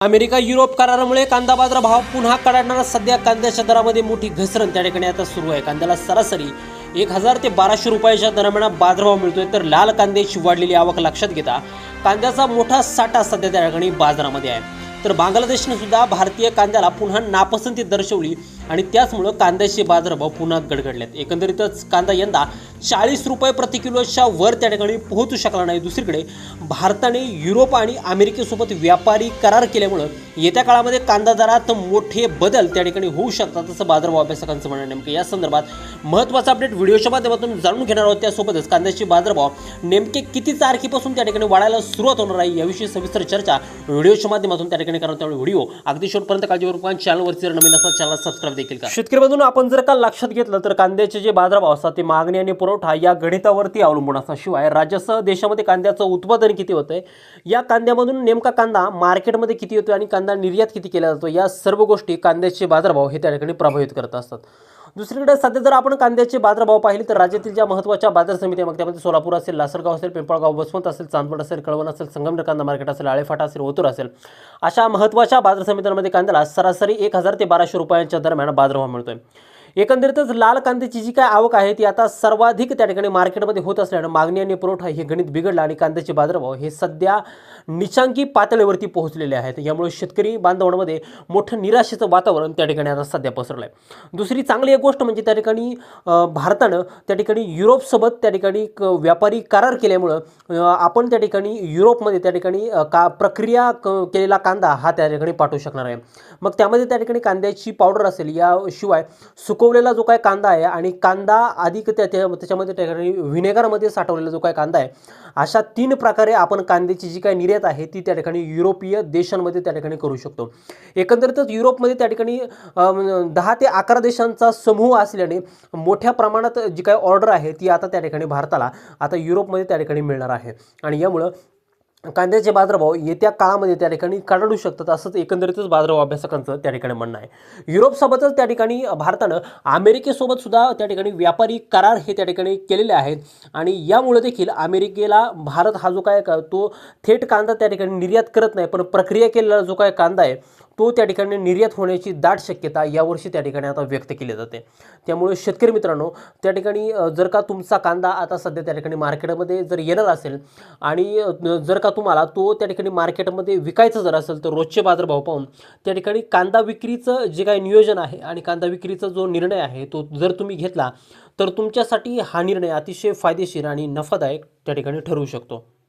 America Europe करारामुळे कांदा बाजार भाव पुन्हा कडाडणार. सध्या कांद्याच्या दरामध्ये मोठी घसरण त्या ठिकाणी आता सुरू आहे. कांद्याला सरासरी 1000 ते 1200 रुपयाच्या दरम्यान बाजारभाव मिळतोय. तर लाल कांद्याची वाढलेली आवक लक्षात घेता कांद्याचा मोठा साठा सध्या त्या ठिकाणी बाजारामध्ये आहे. तर बांगलादेशने सुद्धा भारतीय कांद्याला पुन्हा नापसंती दर्शवली आणि त्याचमुळे कांद्याचे बाजारभाव पुन्हा गडगडलेत. एकंदरीतच कांदा यंदा 40 रुपये प्रति किलोच्या वर त्या ठिकाणी पोहोचू शकला नाही. दुसरीकडे भारताने युरोप आणि अमेरिकेसोबत व्यापारी करार केल्यामुळे येत्या काळामध्ये कांदा दरात मोठे बदल त्या ठिकाणी होऊ शकतात असं बाजारभाव अभ्यासकांचं म्हणणं. नेमके या संदर्भात महत्त्वाचा अपडेट व्हिडिओच्या माध्यमातून जाणून घेणार आहोत. त्यासोबतच कांद्याचे बाजारभाव नेमके किती तारखेपासून त्या ठिकाणी वाढायला सुरुवात होणार आहे याविषयी सविस्तर चर्चा व्हिडिओच्या माध्यमातून त्या ठिकाणी करणार. त्यामुळे व्हिडिओ अगदी शेवटपर्यंत काळजीपूर्वक चॅनलवरती जर नवीन असा चॅनल सबस्क्राईब देखील करा. शेतकरी बंधूंनो, आपण जर का लक्षात घेतलं तर कांद्याचे जे बाजारभाव असतात ते मागणी आणि पुरवठा या गणितावरती अवलंबून असतात. शिवाय राज्यासह देशामध्ये कांद्याचं उत्पादन किती होतंय, या कांद्यामधून नेमका कांदा मार्केटमध्ये किती येतोय आणि कांदा निर्यात किती केला जातो, या सर्व गोष्टी कांद्याचे बाजारभाव हे त्या ठिकाणी प्रभावित करत असतात. दुसरीकडे सध्या जर आपण कांद्याचे बाजारभाव पाहिले तर राज्यातील ज्या महत्त्वाच्या बाजार समित्या, मग त्यामध्ये सोलापूर असेल, लासलगाव असेल, पिंपळगाव, वसमत असेल, चांदवड असेल, कळवण असेल, संगमनेर कांदा मार्केट असेल, आळेफाटा असेल, ओतूर असेल, अशा महत्त्वाच्या बाजार समित्यांमध्ये कांद्याला सरासरी 1000 ते 1200 रुपयांच्या दरम्यान बाजारभाव मिळतोय. एकंदरीतच लाल कांद्याची जी काय आवक आहे ती आता सर्वाधिक त्या ठिकाणी मार्केटमध्ये होत असल्यानं मागणी आणि पुरवठा हे गणित बिघडलं आणि कांद्याचे बाजारभाव हे सध्या निचांकी पातळीवरती पोहोचलेले आहेत. यामुळे शेतकरी बांधवांमध्ये मोठं निराशेचं वातावरण त्या ठिकाणी आता सध्या पसरलं आहे. दुसरी चांगली एक गोष्ट म्हणजे त्या ठिकाणी भारतानं त्या ठिकाणी युरोपसोबत त्या ठिकाणी व्यापारी करार केल्यामुळं आपण त्या ठिकाणी युरोपमध्ये त्या ठिकाणी प्रक्रिया केलेला कांदा हा त्या ठिकाणी पाठवू शकणार आहे. मग त्यामध्ये त्या ठिकाणी कांद्याची पावडर असेल, याशिवाय सुकवलेला जो काय कांदा आहे आणि कांदा अधिक त्याच्यामध्ये त्या ठिकाणी व्हिनेगरमध्ये साठवलेला जो काय कांदा आहे, अशा 3 प्रकारे आपण कांद्याची जी काय निर्यात आहे ती त्या ठिकाणी युरोपीय देशांमध्ये त्या ठिकाणी करू शकतो. एकंदरीतच युरोपमध्ये त्या ठिकाणी 10 ते 11 देशांचा समूह असल्याने मोठ्या प्रमाणात जी काय ऑर्डर आहे ती आता त्या ठिकाणी भारताला आता युरोपमध्ये त्या ठिकाणी मिळणार आहे आणि यामुळं कांद्याचे बाजारभाव येत्या काळामध्ये त्या ठिकाणी कडाडू शकतात असंच एकंदरीतच बाजारभाव अभ्यासकांचं त्या ठिकाणी म्हणणं आहे. युरोपसोबतच त्या ठिकाणी भारतानं अमेरिकेसोबत सुद्धा त्या ठिकाणी व्यापारी करार हे त्या ठिकाणी केलेले आहेत आणि यामुळे देखील अमेरिकेला भारत हा जो काय तो थेट कांदा त्या ठिकाणी निर्यात करत नाही, पण प्रक्रिया केलेला जो काय कांदा आहे तो त्या ठिकाणी निर्यात होण्याची दाट शक्यता यावर्षी त्या ठिकाणी आता व्यक्त केली जाते. त्यामुळे शेतकरी मित्रांनो, त्या ठिकाणी जर का तुमचा कांदा आता सध्या त्या ठिकाणी मार्केटमध्ये जर येणार असेल आणि जर का तुम्हाला तो त्या ठिकाणी मार्केटमध्ये विकायचं जर असेल तर रोजचे बाजारभाव पाहून त्या ठिकाणी कांदा विक्रीचं जे काही नियोजन आहे आणि कांदा विक्रीचा जो निर्णय आहे तो जर तुम्ही घेतला तर तुमच्यासाठी हा निर्णय अतिशय फायदेशीर आणि नफादायक त्या ठिकाणी ठरू शकतो.